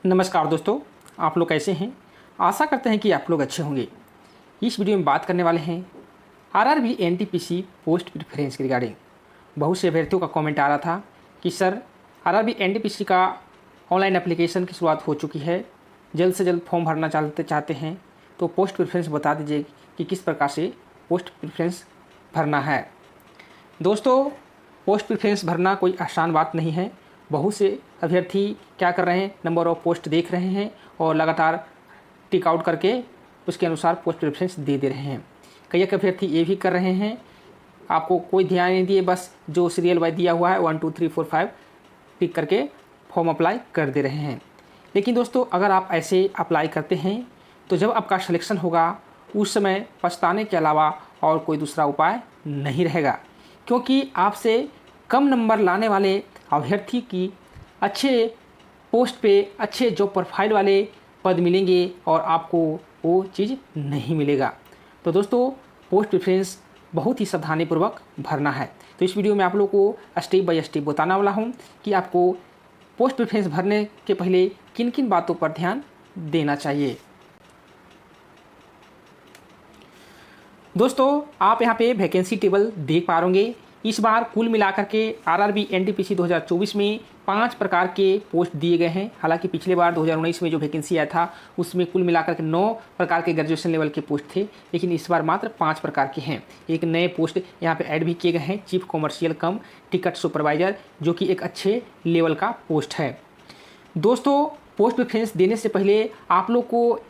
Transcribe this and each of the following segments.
नमस्कार दोस्तों, आप लोग कैसे हैं। आशा करते हैं कि आप लोग अच्छे होंगे। इस वीडियो में बात करने वाले हैं आरआरबी एनटीपीसी पोस्ट प्रेफरेंस के रिगार्डिंग। बहुत से अभ्यर्थियों का कमेंट आ रहा था कि सर आरआरबी एनटीपीसी का ऑनलाइन एप्लीकेशन की शुरुआत हो चुकी है, जल्द से जल्द फॉर्म भरना चाहते हैं तो पोस्ट प्रेफरेंस बता दीजिए कि किस प्रकार से पोस्ट प्रेफरेंस भरना है। दोस्तों, पोस्ट प्रेफरेंस भरना कोई आसान बात नहीं है। बहुत से अभ्यर्थी क्या कर रहे हैं, नंबर ऑफ पोस्ट देख रहे हैं और लगातार टिक आउट करके उसके अनुसार पोस्ट प्रेफरेंस दे रहे हैं। कई एक अभ्यर्थी ये भी कर रहे हैं, आपको कोई ध्यान नहीं दिए, बस जो सीरियल वाइज दिया हुआ है 1 2 3 4 5 टिक करके फॉर्म अप्लाई कर दे रहे हैं। लेकिन दोस्तों, अगर आप ऐसे अप्लाई करते हैं तो जब आपका सिलेक्शन होगा उस समय पछताने के अलावा और कोई दूसरा उपाय नहीं रहेगा, क्योंकि आपसे कम नंबर लाने वाले अभ्यर्थी की अच्छे पोस्ट पे अच्छे जॉब प्रोफाइल वाले पद मिलेंगे और आपको वो चीज़ नहीं मिलेगा। तो दोस्तों, पोस्ट प्रेफरेंस बहुत ही सावधानीपूर्वक भरना है। तो इस वीडियो में आप लोगों को स्टेप बाय स्टेप बताने वाला हूँ कि आपको पोस्ट प्रेफरेंस भरने के पहले किन किन बातों पर ध्यान देना चाहिए। दोस्तों, आप यहाँ पे वैकेंसी टेबल देख पा होंगे। इस बार कुल मिलाकर के आरआरबी एनटीपीसी 2024 में 5 प्रकार के पोस्ट दिए गए हैं। हालांकि पिछले बार 2019 में जो वैकेंसी आया था उसमें कुल मिलाकर के 9 प्रकार के ग्रेजुएशन लेवल के पोस्ट थे, लेकिन इस बार मात्र 5 प्रकार के हैं। एक नए पोस्ट यहाँ पे ऐड भी किए गए हैं, चीफ कॉमर्शियल कम टिकट सुपरवाइजर, जो कि एक अच्छे लेवल का पोस्ट है। दोस्तों, पोस्ट प्रेफरेंस देने से पहले आप लोग को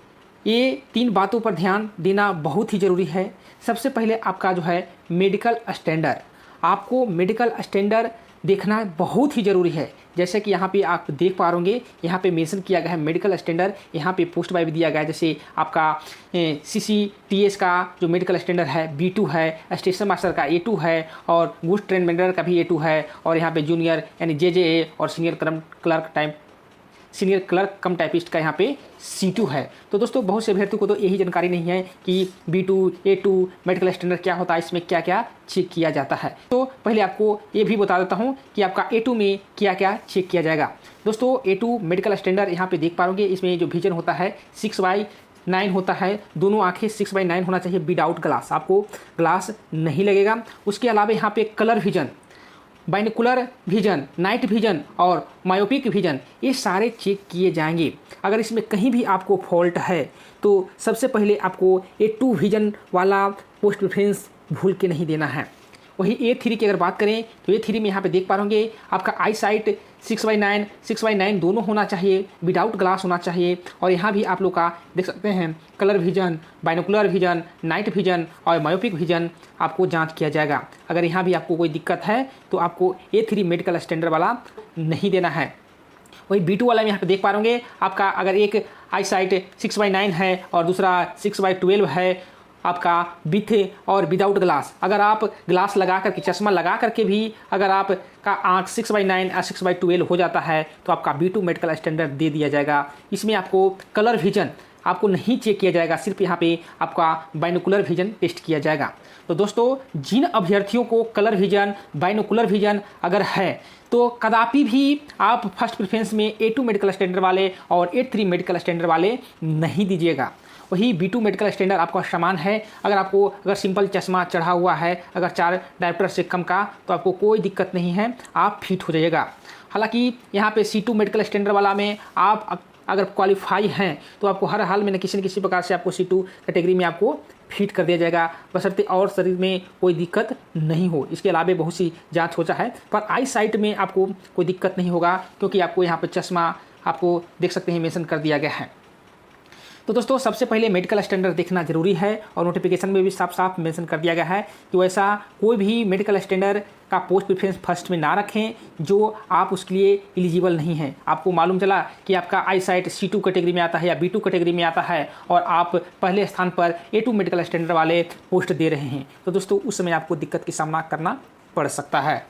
ये 3 बातों पर ध्यान देना बहुत ही ज़रूरी है। सबसे पहले आपका जो है मेडिकल स्टैंडर्ड, आपको मेडिकल स्टैंडर्ड देखना बहुत ही ज़रूरी है। जैसे कि यहाँ पे आप देख पा रहे, यहाँ पे मेंशन किया गया है मेडिकल स्टैंडर्ड, यहाँ पे पोस्ट वाइज दिया गया है। जैसे आपका सीसीटीएस का जो मेडिकल स्टैंडर्ड है B2 है, स्टेशन मास्टर का A2 है और गुड्स ट्रेन वेंडर का भी A2 है, और यहाँ पे जूनियर यानी JJA और सीनियर क्लर्क कम टाइपिस्ट का यहाँ पे C2 है। तो दोस्तों, बहुत से अभ्यर्थियों को तो यही जानकारी नहीं है कि B2 A2 मेडिकल स्टैंडर्ड क्या होता है, इसमें क्या क्या चेक किया जाता है। तो पहले आपको ये भी बता देता हूँ कि आपका A2 में क्या क्या चेक किया जाएगा। दोस्तों, A2 मेडिकल स्टैंडर्ड यहाँ पे देख पा रहे, इसमें जो विजन होता है 6/9 होता है। दोनों आँखें 6/9 होना चाहिए विदाउट ग्लास, आपको ग्लास नहीं लगेगा। उसके अलावा यहाँ पे colour vision, binocular vision, night vision और मायोपिक विजन, ये सारे चेक किए जाएंगे। अगर इसमें कहीं भी आपको फॉल्ट है तो सबसे पहले आपको A2 विजन वाला पोस्ट प्रेफरेंस भूल के नहीं देना है। वही A3 की अगर बात करें तो A3 में यहाँ पे देख पा रहे आपका आई साइट 6/9 दोनों होना चाहिए, विदाउट ग्लास होना चाहिए। और यहाँ भी आप लोग का देख सकते हैं colour vision, binocular vision, night vision और मायोपिक विजन आपको जांच किया जाएगा। अगर यहाँ भी आपको कोई दिक्कत है तो आपको A3 मेडिकल स्टैंडर्ड वाला नहीं देना है। वही B2 वाला में यहाँ पे देख पा रहे आपका, अगर एक आई साइट 6/9 है और दूसरा 6/12 है आपका विथ और विदाउट ग्लास, अगर आप ग्लास लगा करके चश्मा लगा करके भी अगर आपका आँख 6/9 या 6/12 हो जाता है तो आपका B2 मेडिकल स्टैंडर्ड दे दिया जाएगा। इसमें आपको कलर विजन आपको नहीं चेक किया जाएगा, सिर्फ यहाँ पे आपका बाइनोकुलर विजन टेस्ट किया जाएगा। तो दोस्तों, जिन अभ्यर्थियों को कलर विजन, बाइनोकुलर विजन अगर है तो कदापि भी आप फर्स्ट प्रेफरेंस में A2 मेडिकल स्टैंडर्ड वाले और A3 मेडिकल स्टैंडर्ड वाले नहीं दीजिएगा। वही B2 मेडिकल स्टैंडर्ड आपका समान है। अगर सिंपल चश्मा चढ़ा हुआ है, अगर 4 डायप्टर से कम का, तो आपको कोई दिक्कत नहीं है, आप फिट हो जाइएगा। हालांकि यहाँ पे C2 मेडिकल स्टैंडर्ड वाला में आप अगर क्वालिफाई हैं तो आपको हर हाल में न किसी प्रकार से आपको C2 कैटेगरी में आपको फिट कर दिया जाएगा, बशर्ते और शरीर में कोई दिक्कत नहीं हो। इसके अलावा बहुत सी जांच होता है, पर आई साइट में आपको कोई दिक्कत नहीं होगा, क्योंकि आपको यहाँ पर चश्मा आपको देख सकते हैं मेंशन कर दिया गया है। तो दोस्तों, सबसे पहले मेडिकल स्टैंडर्ड देखना जरूरी है और नोटिफिकेशन में भी साफ साफ मेंशन कर दिया गया है कि वैसा कोई भी मेडिकल स्टैंडर्ड का पोस्ट प्रेफरेंस फर्स्ट में ना रखें जो आप उसके लिए एलिजिबल नहीं हैं। आपको मालूम चला कि आपका आई साइट C2 कैटेगरी में आता है या B2 कैटेगरी में आता है और आप पहले स्थान पर A2 मेडिकल स्टैंडर्ड वाले पोस्ट दे रहे हैं, तो दोस्तों उस समय आपको दिक्कत की सामना करना पड़ सकता है।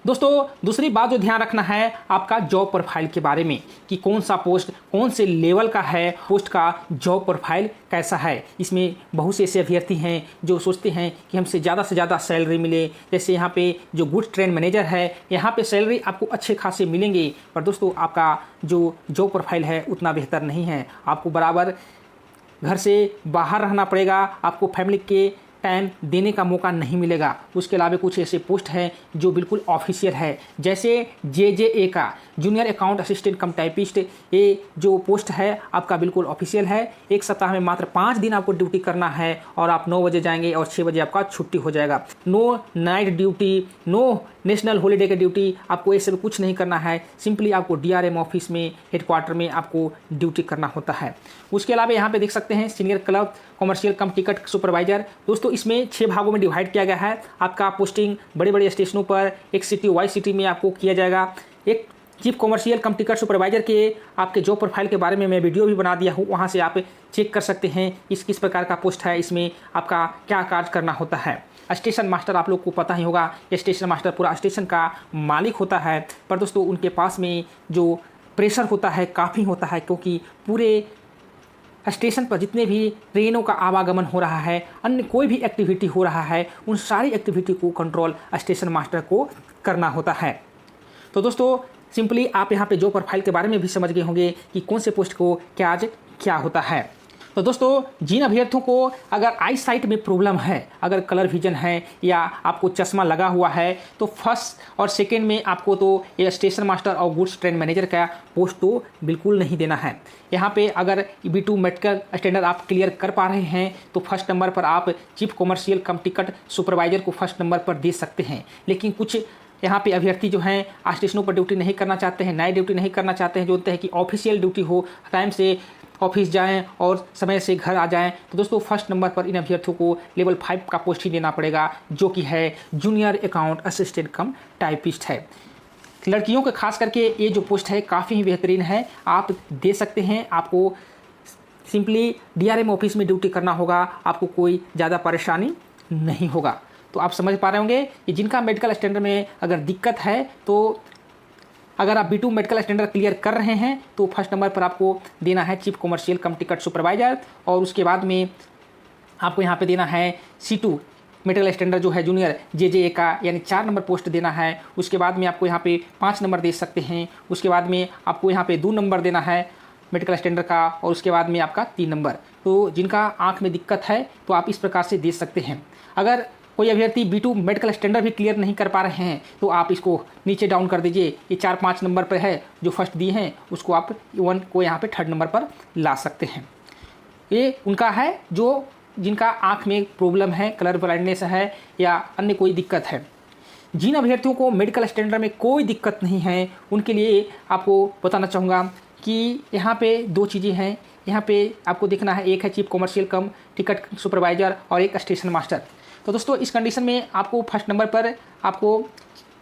दोस्तों दूसरी बात जो ध्यान रखना है आपका जॉब प्रोफाइल के बारे में कि कौन सा पोस्ट कौन से लेवल का है, पोस्ट का जॉब प्रोफाइल कैसा है। इसमें बहुत से ऐसे अभ्यर्थी हैं जो सोचते हैं कि हमसे ज़्यादा से ज़्यादा सैलरी मिले। जैसे यहाँ पे जो गुड्स ट्रेन मैनेजर है, यहाँ पे सैलरी आपको अच्छे खासे मिलेंगे, पर दोस्तों आपका जो जॉब प्रोफाइल है उतना बेहतर नहीं है। आपको बराबर घर से बाहर रहना पड़ेगा, आपको फैमिली के टाइम देने का मौका नहीं मिलेगा। उसके अलावा कुछ ऐसे पोस्ट हैं जो बिल्कुल ऑफिशियल है, जैसे JJA का जूनियर अकाउंट असिस्टेंट कम टाइपिस्ट। ये जो पोस्ट है आपका बिल्कुल ऑफिशियल है। एक सप्ताह में मात्र 5 दिन आपको ड्यूटी करना है और आप 9 बजे जाएंगे और 6 बजे आपका छुट्टी हो जाएगा। No night duty, no national holiday की ड्यूटी, आपको ये सब कुछ नहीं करना है। सिंपली आपको DRM ऑफिस में हेडक्वार्टर में आपको ड्यूटी करना होता है। उसके अलावा यहाँ पे देख सकते हैं सीनियर क्लब कॉमर्शियल कम टिकट सुपरवाइजर। दोस्तों इसमें 6 भागों में डिवाइड किया गया है। आपका पोस्टिंग बड़े बड़े स्टेशनों पर एक सिटी वाइज सिटी में आपको किया जाएगा। एक चीफ कॉमर्शियल कम टिकट सुपरवाइजर के आपके जॉब प्रोफाइल के बारे में मैं वीडियो भी बना दिया हूँ, वहाँ से आप चेक कर सकते हैं किस प्रकार का पोस्ट है, इसमें आपका क्या कार्य करना होता है। स्टेशन मास्टर आप लोग को पता ही होगा, ये स्टेशन मास्टर पूरा स्टेशन का मालिक होता है, पर दोस्तों उनके पास में जो प्रेशर होता है काफ़ी होता है, क्योंकि पूरे स्टेशन पर जितने भी ट्रेनों का आवागमन हो रहा है, अन्य कोई भी एक्टिविटी हो रहा है, उन सारी एक्टिविटी को कंट्रोल स्टेशन मास्टर को करना होता है। तो दोस्तों सिंपली आप यहाँ पे जॉब प्रोफाइल के बारे में भी समझ गए होंगे कि कौन से पोस्ट को क्या होता है। तो दोस्तों जिन अभ्यर्थियों को अगर आई साइट में प्रॉब्लम है, अगर कलर विजन है या आपको चश्मा लगा हुआ है, तो फर्स्ट और सेकेंड में आपको तो ये स्टेशन मास्टर और गुड्स ट्रेन मैनेजर का पोस्ट तो बिल्कुल नहीं देना है। यहाँ पे अगर B2 मेडिकल स्टैंडर्ड आप क्लियर कर पा रहे हैं तो फर्स्ट नंबर पर आप चीफ कॉमर्शियल कम टिकट सुपरवाइजर को फर्स्ट नंबर पर दे सकते हैं। लेकिन कुछ यहाँ पे अभ्यर्थी जो हैं स्टेशनों पर ड्यूटी नहीं करना चाहते हैं, नाइट ड्यूटी नहीं करना चाहते हैं, जो होते हैं कि ऑफिशियल ड्यूटी हो, टाइम से ऑफिस जाएं और समय से घर आ जाएं, तो दोस्तों फर्स्ट नंबर पर इन अभ्यर्थियों को लेवल 5 का पोस्ट ही देना पड़ेगा, जो कि है जूनियर अकाउंट असिस्टेंट कम टाइपिस्ट है। लड़कियों के खास करके ये जो पोस्ट है काफ़ी ही बेहतरीन है, आप दे सकते हैं। आपको सिंपली DRM ऑफिस में ड्यूटी करना होगा, आपको कोई ज़्यादा परेशानी नहीं होगा। तो आप समझ पा रहे होंगे कि जिनका मेडिकल स्टैंडर्ड में अगर दिक्कत है, तो अगर आप B2 मेडिकल स्टैंडर्ड क्लियर कर रहे हैं तो फर्स्ट नंबर पर आपको देना है चीफ कॉमर्शियल कम टिकट सुपरवाइजर, और उसके बाद में आपको यहाँ पे देना है C2 मेडिकल स्टैंडर्ड जो है जूनियर JJA का, यानी 4 नंबर पोस्ट देना है। उसके बाद में आपको यहाँ पे 5 नंबर दे सकते हैं। उसके बाद में आपको यहाँ पे 2 नंबर देना है मेडिकल स्टैंडर्ड का, और उसके बाद में आपका 3 नंबर। तो जिनका आँख में दिक्कत है तो आप इस प्रकार से दे सकते हैं। अगर कोई अभ्यर्थी B2 मेडिकल स्टैंडर्ड भी क्लियर नहीं कर पा रहे हैं तो आप इसको नीचे डाउन कर दीजिए। ये 4-5 नंबर पर है, जो फर्स्ट दिए हैं उसको आप 1 को यहाँ पे 3rd नंबर पर ला सकते हैं। ये उनका है जो जिनका आँख में प्रॉब्लम है, कलर ब्लाइंडनेस है या अन्य कोई दिक्कत है। जिन अभ्यर्थियों को मेडिकल स्टैंडर्ड में कोई दिक्कत नहीं है उनके लिए आपको बताना चाहूँगा कि यहाँ पे 2 चीज़ें हैं। यहाँ पे आपको देखना है, एक है चीफ कॉमर्शियल कम टिकट सुपरवाइजर और एक स्टेशन मास्टर। तो दोस्तों इस कंडीशन में आपको फर्स्ट नंबर पर आपको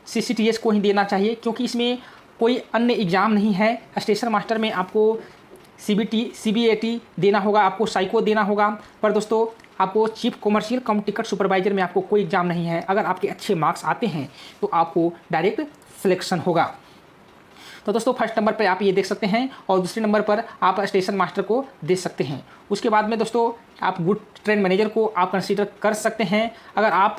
CCTS को ही देना चाहिए, क्योंकि इसमें कोई अन्य एग्ज़ाम नहीं है। स्टेशन मास्टर में आपको CBAT देना होगा, आपको साइको देना होगा, पर दोस्तों आपको चीफ कॉमर्शियल कम टिकट सुपरवाइजर में आपको कोई एग्ज़ाम नहीं है। अगर आपके अच्छे मार्क्स आते हैं तो आपको डायरेक्ट सिलेक्शन होगा। तो दोस्तों फर्स्ट नंबर पर आप ये देख सकते हैं और दूसरे नंबर पर आप स्टेशन मास्टर को दे सकते हैं। उसके बाद में दोस्तों आप गुड ट्रेन मैनेजर को आप कंसीडर कर सकते हैं। अगर आप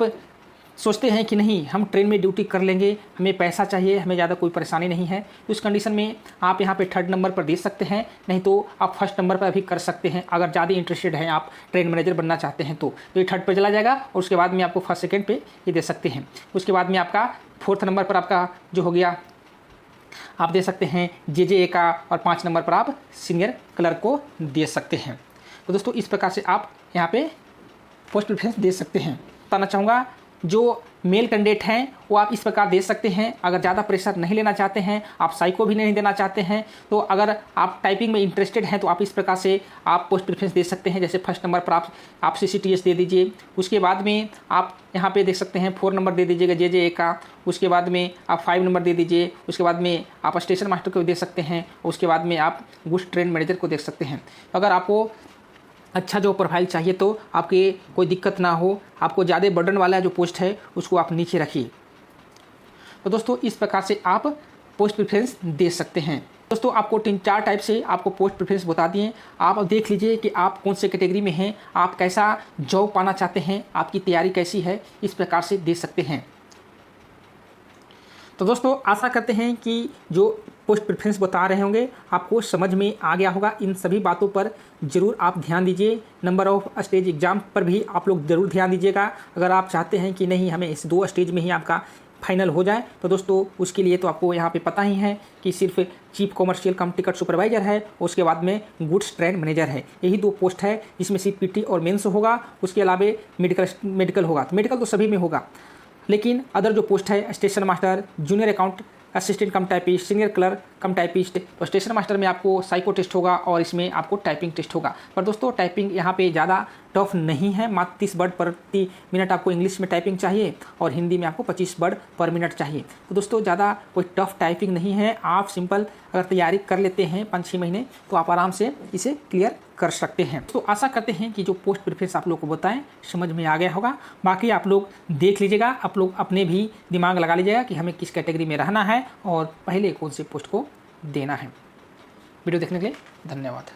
सोचते हैं कि नहीं हम ट्रेन में ड्यूटी कर लेंगे, हमें पैसा चाहिए, हमें ज़्यादा कोई परेशानी नहीं है, तो उस कंडीशन में आप यहाँ पे 3rd नंबर पर दे सकते हैं। नहीं तो आप फर्स्ट नंबर पर भी कर सकते हैं। अगर ज़्यादा इंटरेस्टेड हैं, आप ट्रेन मैनेजर बनना चाहते हैं तो ये 3rd पर चला जाएगा और उसके बाद में आपको फर्स्ट सेकेंड पे ये दे सकते हैं। उसके बाद में आपका 4th नंबर पर आपका जो हो गया आप दे सकते हैं JJA का, और 5 नंबर पर आप सीनियर क्लर्क को दे सकते हैं। तो दोस्तों इस प्रकार से आप यहाँ पे पोस्ट प्रेफरेंस दे सकते हैं। बताना चाहूँगा जो मेल कैंडिडेट हैं वो आप इस प्रकार दे सकते हैं। अगर ज़्यादा प्रेशर नहीं लेना चाहते हैं, आप साइको भी नहीं देना चाहते हैं, तो अगर आप टाइपिंग में इंटरेस्टेड हैं तो आप इस प्रकार से आप पोस्ट प्रेफरेंस दे सकते हैं। जैसे फर्स्ट नंबर पर आप CCTS दे दीजिए। उसके बाद में आप यहाँ पे देख सकते हैं 4 नंबर दे दीजिएगा JJA का। उसके बाद में आप 5 नंबर दे दीजिए। उसके बाद में आप स्टेशन मास्टर को दे सकते हैं। उसके बाद में आप गुड्स ट्रेन मैनेजर को देख सकते हैं। अगर आपको अच्छा जो प्रोफाइल चाहिए तो आपके कोई दिक्कत ना हो, आपको ज़्यादा बर्डन वाला जो पोस्ट है उसको आप नीचे रखिए। तो दोस्तों इस प्रकार से आप पोस्ट प्रेफरेंस दे सकते हैं। दोस्तों आपको 3-4 टाइप से आपको पोस्ट प्रेफरेंस बता दिए। आप देख लीजिए कि आप कौन से कैटेगरी में हैं, आप कैसा जॉब पाना चाहते हैं, आपकी तैयारी कैसी है, इस प्रकार से दे सकते हैं। तो दोस्तों आशा करते हैं कि जो पोस्ट प्रेफरेंस बता रहे होंगे आपको समझ में आ गया होगा। इन सभी बातों पर ज़रूर आप ध्यान दीजिए। नंबर ऑफ स्टेज एग्ज़ाम पर भी आप लोग ज़रूर ध्यान दीजिएगा। अगर आप चाहते हैं कि नहीं हमें इस 2 स्टेज में ही आपका फाइनल हो जाए, तो दोस्तों उसके लिए तो आपको यहाँ पे पता ही है कि सिर्फ चीफ कॉमर्शियल कम टिकट सुपरवाइजर है, उसके बाद में गुड्स ट्रेड मैनेजर है। यही 2 पोस्ट है जिसमें सिर्फ पीटी और मेंस होगा। उसके अलावा मेडिकल होगा। तो मेडिकल तो सभी में होगा, लेकिन अदर जो पोस्ट है station master, junior account assistant कम टाइपिस्ट, सीनियर क्लर्क कम टाइपिस्ट, तो स्टेशन मास्टर में आपको साइको टेस्ट होगा और इसमें आपको टाइपिंग टेस्ट होगा। पर दोस्तों टाइपिंग यहाँ पे ज़्यादा टफ नहीं है। मात्र 30 वर्ड प्रति मिनट आपको इंग्लिश में टाइपिंग चाहिए और हिंदी में आपको 25 वर्ड पर मिनट चाहिए। तो दोस्तों ज़्यादा कोई टफ टाइपिंग नहीं है। आप सिंपल अगर तैयारी कर लेते हैं 5-6 महीने तो आप आराम से इसे क्लियर कर सकते हैं। तो आशा करते हैं कि जो पोस्ट प्रेफरेंस आप लोग को बताएं समझ में आ गया होगा। बाकी आप लोग देख लीजिएगा, आप लोग अपने भी दिमाग लगा लीजिएगा कि हमें किस कैटेगरी में रहना है और पहले कौन से पोस्ट को देना है। वीडियो देखने के लिए धन्यवाद।